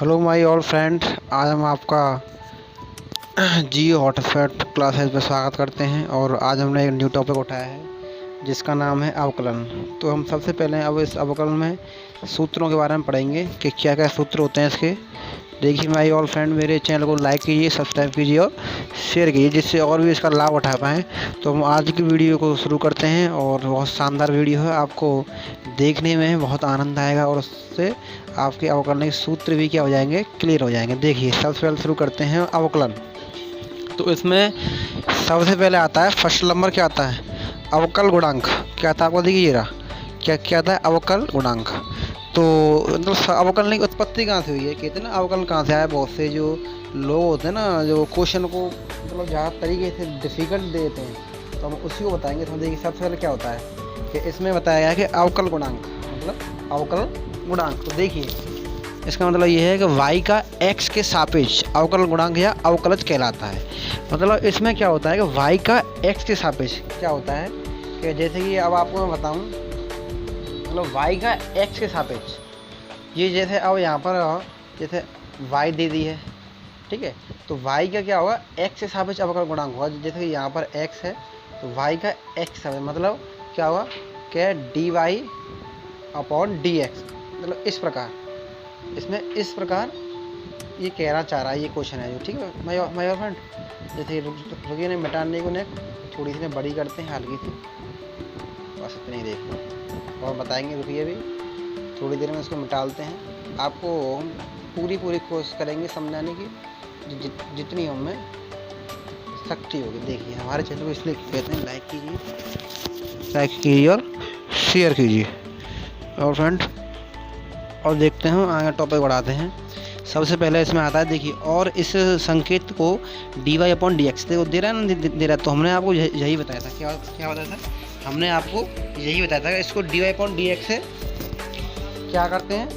Hello my all friend, आज हम आपका जियो हॉटस्पॉट क्लासेस में स्वागत करते हैं। और आज हमने एक न्यू टॉपिक उठाया है जिसका नाम है अवकलन। तो हम सबसे पहले अब इस अवकलन में सूत्रों के बारे में पढ़ेंगे कि क्या क्या सूत्र होते हैं इसके। देखिए माय ऑल फ्रेंड, मेरे चैनल को लाइक कीजिए, सब्सक्राइब कीजिए और शेयर कीजिए जिससे और भी इसका लाभ उठा पाएँ। तो हम आज की वीडियो को शुरू करते हैं और बहुत शानदार वीडियो है, आपको देखने में बहुत आनंद आएगा और उससे आपके अवकलन के सूत्र भी क्या हो जाएंगे, क्लियर हो जाएंगे। देखिए सबसे पहले शुरू करते हैं अवकलन। तो इसमें सबसे पहले आता है फर्स्ट नंबर, क्या आता है अवकल गुणांक। क्या आता है आपको, देखिए रहा क्या आता है अवकल गुणांक। तो मतलब अवकलन की उत्पत्ति कहाँ से हुई है, कहते हैं ना अवकलन कहाँ से आया। बहुत से जो लोग होते हैं ना, जो क्वेश्चन को मतलब ज़्यादा तरीके से डिफ़िकल्ट देते हैं, तो हम उसी को बताएंगे। तो देखिए सबसे पहले क्या होता है कि इसमें बताया गया है कि अवकल गुणांक मतलब अवकल गुणांक। तो देखिए इसका मतलब ये है कि y का x के सापेक्ष अवकल गुणांक या अवकलज कहलाता है। मतलब इसमें क्या होता है कि y का x के सापेक्ष क्या होता है कि जैसे कि अब आपको मैं बताऊं, मतलब y का x के सापेक्ष ये जैसे अब यहाँ पर जैसे y दे दी है, ठीक है। तो y का क्या होगा, x के सापेक्ष अवकल गुणांक होगा। जैसे कि यहाँ पर x है तो y का x सापेक्ष मतलब क्या होगा कि dy अपॉन dx। मतलब इस प्रकार इसमें इस प्रकार ये कहना चाह रहा है, ये क्वेश्चन है जो, ठीक है माय फ्रेंड। जैसे रुकिए ने मिटाने को ने थोड़ी सी बड़ी करते हैं, हल्की सी, बस इतनी देखो और बताएंगे। रुकिए अभी थोड़ी देर में इसको मिटालते हैं। आपको हम पूरी कोशिश करेंगे समझाने की जितनी हमें शक्ति होगी। देखिए हमारे चैनल को इसलिए कहते हैं लाइक कीजिए और शेयर कीजिए और फ्रेंड। और देखते हैं आगे टॉपिक बढ़ाते हैं। सबसे पहले इसमें आता है, देखिए और इस संकेत को dy अपॉन डी एक्स दे रहा है ना, दे रहा है। तो हमने आपको यही बताया था, क्या बताया था, हमने आपको यही बताया था कि इसको dy अपॉन डी एक्स से क्या करते हैं,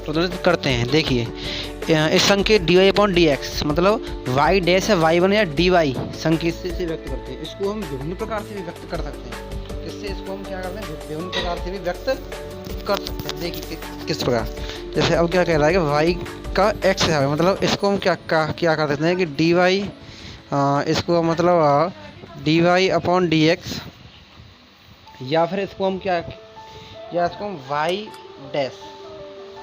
प्रदर्शित करते हैं। देखिए इस संकेत dy अपॉन डी एक्स मतलब y डैश है y1 या dy संकेत से व्यक्त करते हैं। इसको हम विभिन्न प्रकार से भी व्यक्त कर सकते हैं। इससे इसको हम क्या करते हैं, विभिन्न प्रकार से भी व्यक्त कर सकते हैं। देखिए किस प्रकार, जैसे अब क्या कह रहा है कि y का x है, मतलब इसको हम क्या कर देते हैं कि dy इसको मतलब dy अपॉन डी एक्स, या फिर इसको हम या इसको हम y डैश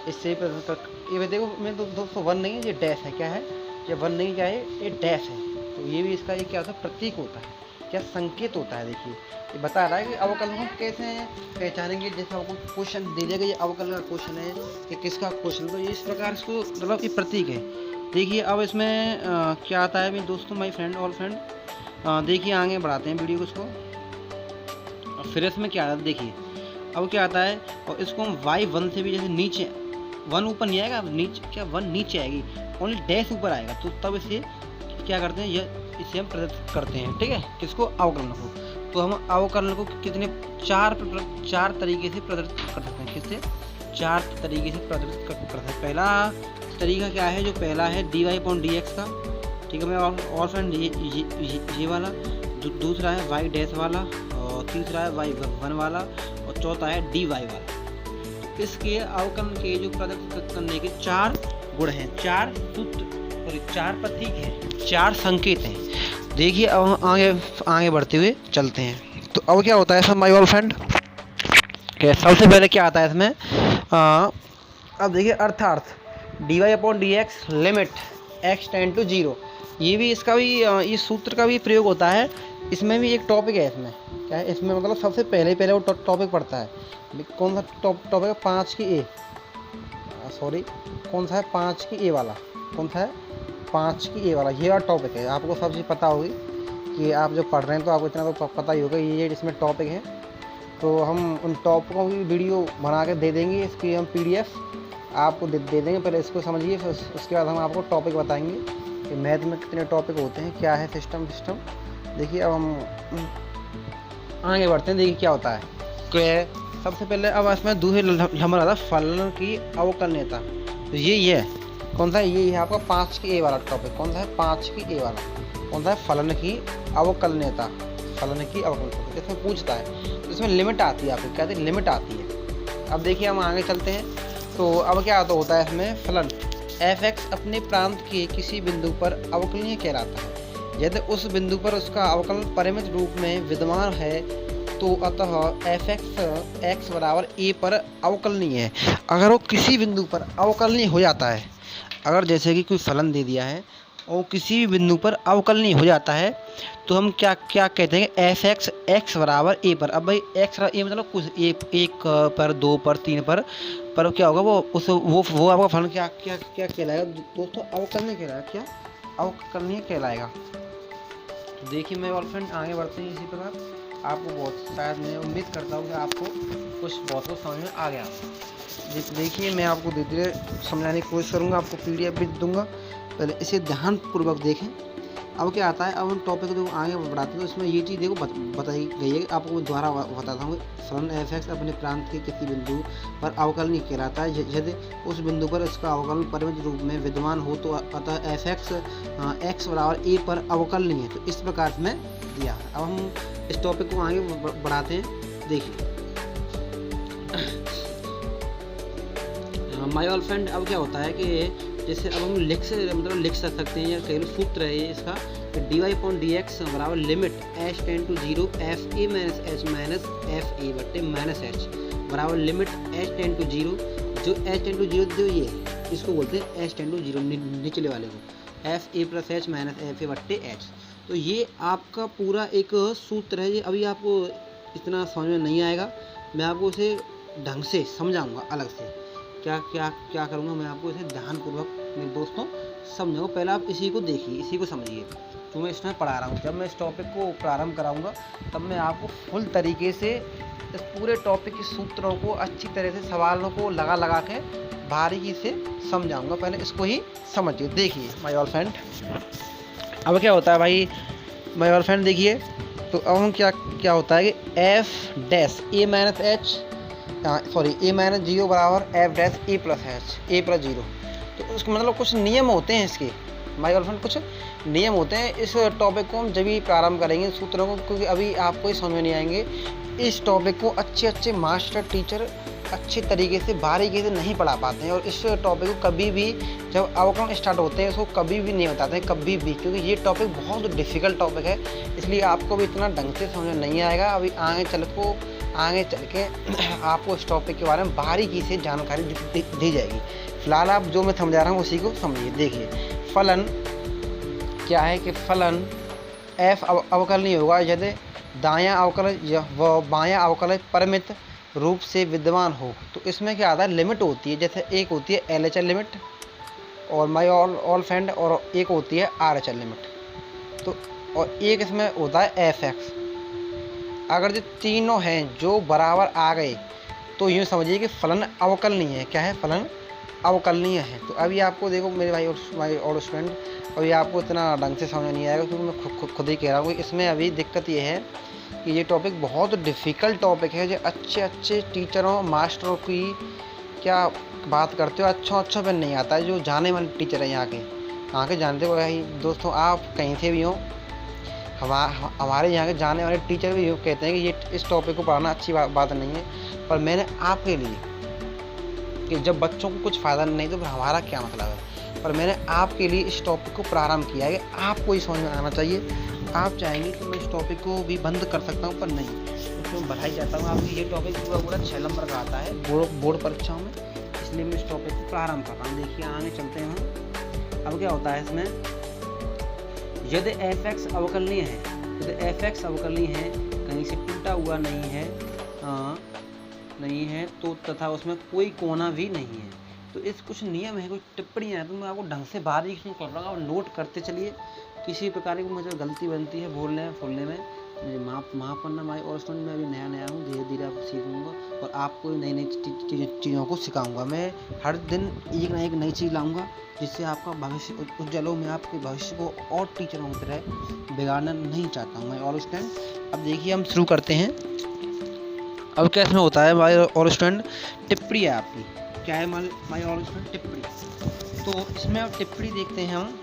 इससे ये देखो मैं दोस्तों 1 नहीं है, ये डैश है। क्या है ये 1 नहीं, क्या है ये डैश है। तो ये भी इसका ये क्या होता है, प्रतीक होता है, क्या संकेत होता है। देखिए ये बता रहा है कि अवकलन हम कैसे पहचानेंगे। जैसे आपको क्वेश्चन दे देगा, ये अवकलन का क्वेश्चन है कि किसका क्वेश्चन, तो ये इस प्रकार इसको मतलब ये प्रतीक है। देखिए अब इसमें क्या आता है मेरे दोस्तों, माय फ्रेंड ऑल फ्रेंड। देखिए आगे बढ़ाते हैं वीडियो को इसको। और फिर इसमें क्या आता है, देखिए अब क्या आता है, और इसको हम y1 से भी जैसे नीचे 1 ऊपर नहीं आएगा, नीचे क्या 1 नीचे आएगी, ओनली डैश ऊपर आएगा। तो तब इसे क्या करते हैं, इसे हम प्रदर्शित करते हैं, ठीक है, किसको, अवकलन को। तो हम अवकलन को कितने चार तरीके से प्रदर्शित कर सकते हैं। किससे, 4 तरीके से प्रदर्शित कर सकते हैं। पहला तरीका क्या है, जो पहला है dy अपॉन डी एक्स का, ठीक है मैं और फ्रेंड ये वाला। दूसरा है y डैश वाला, और तीसरा है y1 वाला, और चौथा है dy वाला। इसके अवकलन के जो प्रदर्शित करने के 4 गुण हैं, 4 सूत्र और 4 प्रतीक हैं, 4 संकेत हैं। देखिए अब आगे बढ़ते हुए चलते हैं। तो अब क्या होता है सब माय ऑल फ्रेंड, सबसे पहले क्या आता है इसमें, अब देखिए अर्थार्थ dy upon D X limit x tend to 0। ये भी इसका भी इस सूत्र का भी प्रयोग होता है। इसमें भी एक टॉपिक है, इसमें क्या है, इसमें मतलब सबसे पहले वो टॉपिक पढ़ता है। कौन सा टॉपिक है, 5 की ए, सॉरी कौन सा है, 5 की ए वाला, कौन सा है 5 की ए वाला, ये वाला टॉपिक है। आपको सब चीज़ पता होगी कि आप जो पढ़ रहे हैं तो आपको इतना तो पता ही होगा ये इसमें टॉपिक है। तो हम उन टॉपिकों की वीडियो बना के दे देंगे, इसकी हम PDF आपको दे देंगे। पहले इसको समझिए, फिर उसके बाद हम आपको टॉपिक बताएंगे कि मैथ में कितने टॉपिक होते हैं, क्या है सिस्टम। देखिए अब हम आगे बढ़ते हैं। देखिए क्या होता है कि सबसे पहले अब इसमें दूसरे नंबर आता है फलन की अवकलनीयता। तो ये है कौन सा है, ये है आपका 5 की ए वाला टॉपिक। कौन सा है, 5 की ए वाला, कौन सा है, फलन की अवकलनीयता। इसमें पूछता है, तो इसमें लिमिट आती है, आपको क्या लिमिट आती है। अब देखिए हम आगे चलते हैं। तो अब क्या होता है इसमें, फलन f(x) अपने प्रांत के किसी बिंदु पर अवकलनीय कहलाता है यदि उस बिंदु पर उसका अवकलन परिमित रूप में विद्यमान है, तो अतः f(x) x बराबर a पर अवकलनीय है। अगर वो किसी बिंदु पर अवकलनीय हो जाता है, अगर जैसे कि कोई फलन दे दिया है और किसी भी बिंदु पर अवकलनीय हो जाता है, तो हम क्या कहते हैं कि f(x) x बराबर a पर। अब भाई x a मतलब कुछ एक पर, दो पर, तीन पर क्या होगा, वो आपका फलन क्या कहलाएगा दोस्तों, अवकलनीय कहलाएगा। क्या अवकलनीय कहलाएगा। देखिए मेरे ऑल फ्रेंड, आगे बढ़ते हैं। इसी प्रकार आपको बहुत, शायद मैं उम्मीद करता हूँ कि आपको बहुत कुछ समझ में आ गया। देखिए मैं आपको धीरे धीरे समझाने की कोशिश करूँगा, आपको PDF भी दूंगा, पहले इसे ध्यानपूर्वक देखें। अब क्या आता है, अब हम टॉपिक को आगे बढ़ाते हैं। तो इसमें ये चीज़ देखो बताई गई है, आपको मैं दोबारा बताता हूँ। फलन f(x) अपने प्रांत के किसी बिंदु पर अवकलनीय कहलाता है यदि उस बिंदु पर इसका अवकलन परिमित रूप में विद्यमान हो, तो अतः f(x) x बराबर a पर अवकलनीय है। तो इस प्रकार में दिया है। अब हम इस टॉपिक को आगे बढ़ाते हैं। देखिए माय ऑल फ्रेंड, अब क्या होता है कि जैसे अब हम लिख सकते हैं, या कई सूत्र है इसका, dy/dx बराबर limit h tend to 0 fa minus h minus fa बट्टे माइनस h बराबर लिमिट h टेंड टू 0, जो h टेंड टू 0 जो ये इसको बोलते हैं h टेंड टू 0, निचले वाले को fa plus h minus fa बट्टे h। तो ये आपका पूरा एक सूत्र है। ये अभी आपको इतना समझ में नहीं आएगा, मैं आपको उसे ढंग से समझाऊंगा अलग से। क्या करूँगा, मैं आपको इसे ध्यानपूर्वक मेरे दोस्तों समझाऊँ। पहले आप इसी को देखिए, इसी को समझिए जो मैं इसमें पढ़ा रहा हूँ। जब मैं इस टॉपिक को प्रारंभ कराऊंगा, तब मैं आपको फुल तरीके से इस पूरे टॉपिक के सूत्रों को अच्छी तरह से, सवालों को लगा के बारीकी से समझाऊंगा। पहले इसको ही समझिए। देखिए माय ऑल फ्रेंड, अब क्या होता है भाई माय ऑल फ्रेंड, देखिए तो अब हम क्या होता है कि f dash a minus h a minus 0 बराबर f dash a plus h a plus 0। तो उसका मतलब कुछ नियम होते हैं इसके माय ऑल फ्रेंड, कुछ नियम होते हैं। इस टॉपिक को हम जब भी प्रारंभ करेंगे सूत्रों को, क्योंकि अभी आपको ही समझ में नहीं आएंगे। इस टॉपिक को अच्छे मास्टर टीचर अच्छे तरीके से बारीकी से नहीं पढ़ा पाते हैं, और इस टॉपिक को कभी भी जब अवकलन स्टार्ट होते हैं इसको कभी भी नहीं बताते हैं, कभी भी, क्योंकि ये टॉपिक बहुत डिफ़िकल्ट टॉपिक है। इसलिए आपको भी इतना ढंग से समझ में नहीं आएगा। अभी आगे चल के आपको इस टॉपिक के बारे में बारीकी से जानकारी दी जाएगी। फिलहाल आप जो मैं समझा रहा हूँ उसी को समझिए। देखिए फलन क्या है कि फलन f अवकलनीय होगा यदि दायां अवकलन व बायां अवकलन परिमित रूप से विद्यमान हो। तो इसमें क्या आता है, लिमिट होती है। जैसे एक होती है LHS लिमिट और माय ऑल फ्रेंड, और एक होती है RHS लिमिट। तो और एक इसमें होता है f(x). अगर जो तीनों हैं जो बराबर आ गए, तो यूँ समझिए कि फलन अवकलनीय है। क्या है, फलन अवकलनीय है। तो अभी आपको देखो मेरे भाई और स्टूडेंट, अभी आपको इतना ढंग से समझ नहीं आएगा, क्योंकि मैं खुद ही कह रहा हूँ। इसमें अभी दिक्कत ये है कि ये टॉपिक बहुत डिफ़िकल्ट टॉपिक है। जो अच्छे टीचरों मास्टरों की क्या बात करते हो, अच्छा पे नहीं आता है। जो जाने वाले टीचर हैं यहाँ के जानते हो भाई दोस्तों, आप कहीं से भी हो, हमारे यहाँ के जाने वाले टीचर भी कहते हैं कि ये इस टॉपिक को पढ़ाना अच्छी बात नहीं है। पर मैंने आपके लिए, कि जब बच्चों को कुछ फ़ायदा नहीं तो फिर हमारा क्या मतलब है, पर मैंने आपके लिए इस टॉपिक को प्रारंभ किया है कि आपको ही समझ में आना चाहिए। आप चाहेंगे कि मैं इस टॉपिक को भी बंद कर सकता हूँ, पर नहीं, इसमें बढ़ाई चाहता हूँ। आपकी ये टॉपिक पूरा 6 नंबर का आता है बोर्ड परीक्षाओं में, इसलिए मैं इस टॉपिक को प्रारंभ कर रहा हूँ। देखिए आगे चलते हैं। अब क्या होता है इसमें, यदि f(x) अवकलनीय है, यदि f(x) अवकलनीय है, कहीं से टूटा हुआ नहीं है तो तथा उसमें कोई कोना भी नहीं है। तो इस कुछ नियम है, कुछ टिप्पणियाँ हैं, तो मैं आपको ढंग से बारीकी से कर रहा हूँ, नोट करते चलिए। किसी प्रकार की मुझे गलती बनती है बोलने फूलने में, मुझे माफ़ करना भाई। और स्टूडेंट मैं अभी नया हूँ, धीरे धीरे आपको सीखूँगा और आपको नई चीज़ों को सिखाऊंगा। मैं हर दिन एक ना एक नई चीज़ लाऊंगा, जिससे आपका भविष्य उज्जवल हो। मैं आपके भविष्य को और टीचरों की तरह बिगाड़ना नहीं चाहता हूँ मैं। और स्टूडेंट अब देखिए हम शुरू करते हैं। अब क्या इसमें होता है माय और स्टूडेंट, टिप्पणी है आपकी। क्या है माय और स्टूडेंट, टिप्पणी। तो इसमें अब टिप्पणी देखते हैं हम।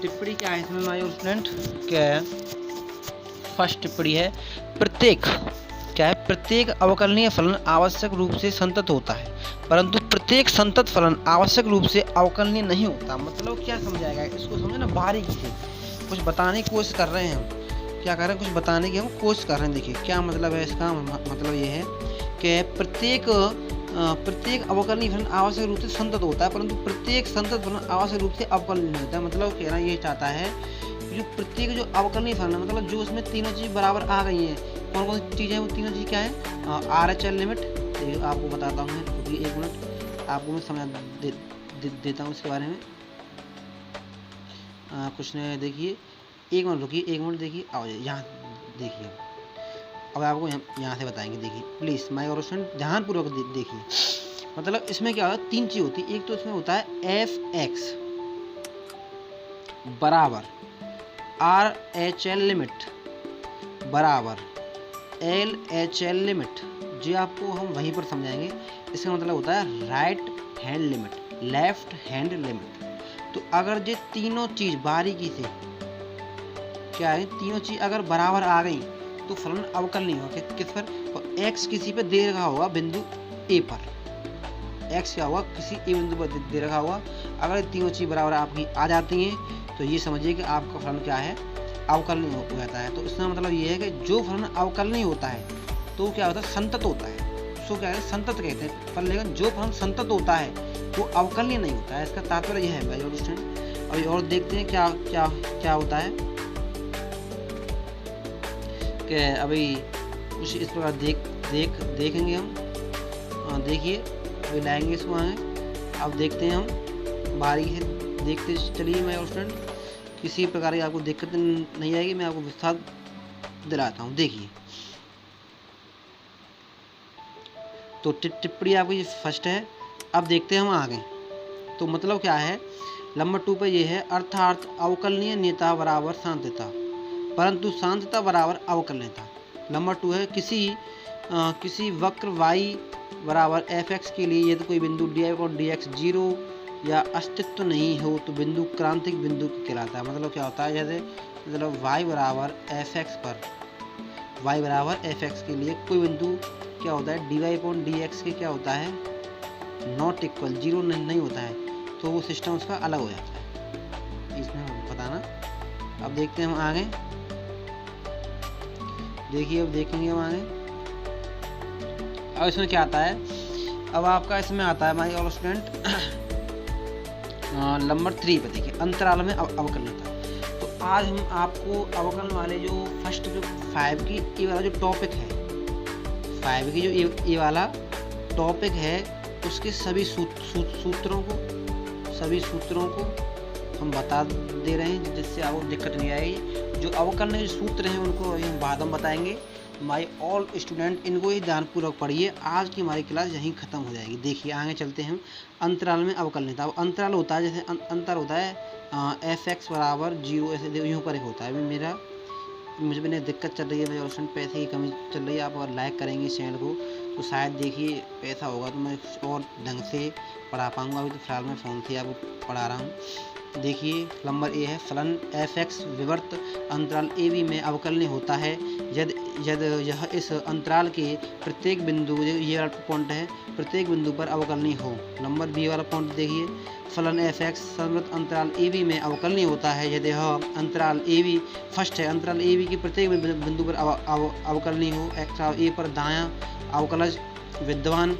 टिप्पणी क्या है इसमें माय और स्टूडेंट, क्या है, फर्स्ट टिप्पणी है, प्रत्येक क्या है, प्रत्येक अवकलनीय फलन आवश्यक रूप से संतत होता है, परंतु प्रत्येक संतत फलन आवश्यक रूप से अवकलनीय नहीं होता। मतलब क्या समझाएगा इसको, समझे ना, बारीकी से कुछ बताने की कोशिश कर रहे हैं हम। क्या कर रहे हैं, कुछ बताने की हम कोशिश कर रहे हैं। देखिए क्या मतलब है इसका, मतलब ये है कि प्रत्येक अवकलनीय फलन आवश्यक रूप से संतत होता है, परंतु प्रत्येक संतत फलन आवश्यक रूप से अवकलनीय नहीं होता है। मतलब कहना ये चाहता है जो प्रत्येक जो अवकलनीय फलन है, मतलब जो उसमें तीनों चीज़ बराबर आ गई हैं, कौन कौन सी चीज़ें, वो तीनों चीज़ क्या है, RHL लिमिट। आपको बताता हूँ, क्योंकि 1 मिनट आपको मैं समझा देता हूँ इसके बारे में। कुछ नहीं, देखिए 1 मिनट रुकिए, 1 मिनट देखिए, आओ यहाँ देखिए, अब आपको यहाँ से बताएंगे। देखिए प्लीज़ माय और स्टूडेंट ध्यानपूर्वक देखिए। मतलब इसमें क्या होता है, 3 चीज़ होती है। एक तो इसमें होता है Fx बराबर RHL लिमिट बराबर LHL लिमिट, जो आपको हम वहीं पर समझाएंगे। इसका मतलब होता है right hand limit, left hand limit. तो अगर ये तीनों चीज़ बारीकी से क्या है, तीनों चीज़ अगर बराबर आ गई तो फलन अवकलनीय होगा। किस पर, और x किसी पर दे रखा होगा बिंदु A पर, x क्या होगा, किसी A बिंदु पर दे रखा होगा। अगर तीनों चीज़ बराबर आपकी आ जाती हैं तो ये समझिए कि आपका फलन क्या है, अवकलनीय हो जाता है। तो इसका मतलब ये है कि जो फलन अवकलनीय होता है तो क्या होता है, संतत होता है। उसको क्या है, संतत कहते हैं। पर लेकिन जो फलन संतत होता है वो अवकलनीय नहीं होता है। इसका तात्पर्य यह है भाई और स्टूडेंट। अभी और देखते हैं क्या क्या क्या होता है कि अभी कुछ इस प्रकार देखेंगे हम। देखिए अभी लाएंगे इसको आगे, अब देखते हैं हम बारीकी से देखते चलिए। मैं और स्टूडेंट किसी प्रकार की आपको दिक्कत नहीं आएगी, मैं आपको विस्तार दिलाता हूँ। देखिए तो टिप्पणी आपकी ये फर्स्ट है। अब देखते हैं हम आगे। तो मतलब क्या है, नंबर 2 पे ये है, अर्थात अवकलनीय नियता बराबर शांतता, परंतु शांतता बराबर अवकलनीयता। नंबर 2 है, किसी वक्र y बराबर fx के लिए यदि कोई बिंदु dy और dx 0 या अस्तित्व नहीं हो तो बिंदु क्रांतिक बिंदु कहलाता है। मतलब क्या होता है, जैसे मतलब y बराबर fx के लिए कोई बिंदु क्या होता है, dy अपॉन dx के क्या होता है, नॉट इक्वल, 0 नहीं होता है, तो वो सिस्टम उसका अलग हो जाता है। इसमें बताना। अब देखते हैं हम आगे। देखिए अब देखेंगे हम आगे। अब इसमें क्या आता है, अब आपका इसमें आता है माय ऑल स्टूडेंट नंबर 3 पे। देखिए अंतराल में अवकलनीयता। तो आज हम आपको अवकलन वाले जो फर्स्ट जो 5 की ये वाला जो टॉपिक है, 5 की जो ये वाला टॉपिक है, उसके सभी सूत्रों को हम बता दे रहे हैं, जिससे आपको दिक्कत नहीं आएगी। जो अवकलनीय सूत्र हैं उनको हम बाद में बताएंगे। माय ऑल स्टूडेंट इनको ही ध्यानपूर्वक पढ़िए। आज की हमारी क्लास यहीं ख़त्म हो जाएगी। देखिए आगे चलते हैं। अंतराल में अवकलनीयता। अब अंतराल होता है, जैसे अंतर होता है fx बराबर 0, ऐसे यूँ पर एक होता है। मुझे भी नहीं दिक्कत चल रही है, मेरे ऑप्शन पैसे की कमी चल रही है। आप अगर लाइक करेंगे इस चैनल को तो शायद देखिए पैसा होगा तो मैं और ढंग से पढ़ा पाऊँगा। अभी तो फिलहाल मैं फ़ोन से आपको पढ़ा रहा हूँ। देखिए नंबर ए है, फलन fx विवर्त अंतराल AB में अवकलनीय होता है यदि यह इस अंतराल के प्रत्येक बिंदु, ये वाला पॉइंट है, प्रत्येक बिंदु पर अवकलनीय हो। नंबर बी वाला पॉइंट देखिए, फलन fx संवृत अंतराल AB में अवकलनीय होता है यदि यह अंतराल AB फर्स्ट है, अंतराल AB की प्रत्येक बिंदु पर अवकलनीय हो। x a पर दायां अवकलज विद्यमान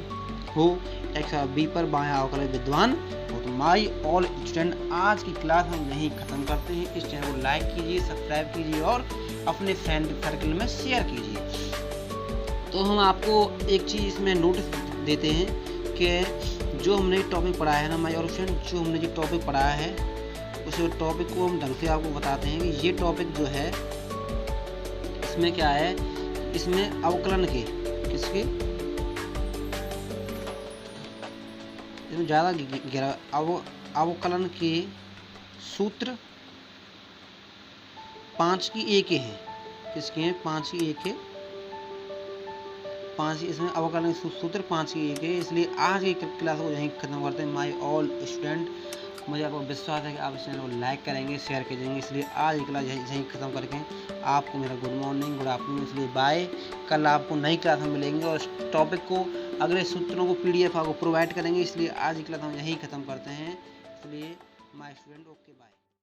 हो, x b पर बायां अवकलज विद्यमान हो। तो माय ऑल स्टूडेंट आज की क्लास हम यहीं ख़त्म करते हैं। इस चैनल को लाइक कीजिए, सब्सक्राइब कीजिए और अपने फ्रेंड सर्कल में शेयर कीजिए। तो हम आपको एक चीज़ इसमें नोटिस देते हैं कि जो हमने टॉपिक पढ़ाया है ना माय ऑल स्टूडेंट, जो हमने जो टॉपिक पढ़ाया है उस टॉपिक को हम ढंग से आपको बताते हैं कि ये टॉपिक जो है इसमें क्या है, इसमें अवकलन के किसके इसमें ज़्यादा गहरा अवकलन के सूत्र 5 की A के हैं। किसके हैं, 5 की A के, 5 इसमें अवकलन सूत्र 5 की A के। इसलिए आज की क्लास को यहीं ख़त्म करते हैं। माय ऑल स्टूडेंट मुझे आपको विश्वास है कि आप इस चैनल को लाइक करेंगे, शेयर करेंगे। इसलिए आज की क्लास यहीं ख़त्म करके आपको मेरा गुड मॉर्निंग, गुड आफ्टरनून, इसलिए बाय। कल आपको नई क्लास में मिलेंगे और इस टॉपिक को, अगले सूत्रों को PDF आपको प्रोवाइड करेंगे। इसलिए आज की क्लास हम यहीं ख़त्म करते हैं। इसलिए माय स्टूडेंट, ओके बाय।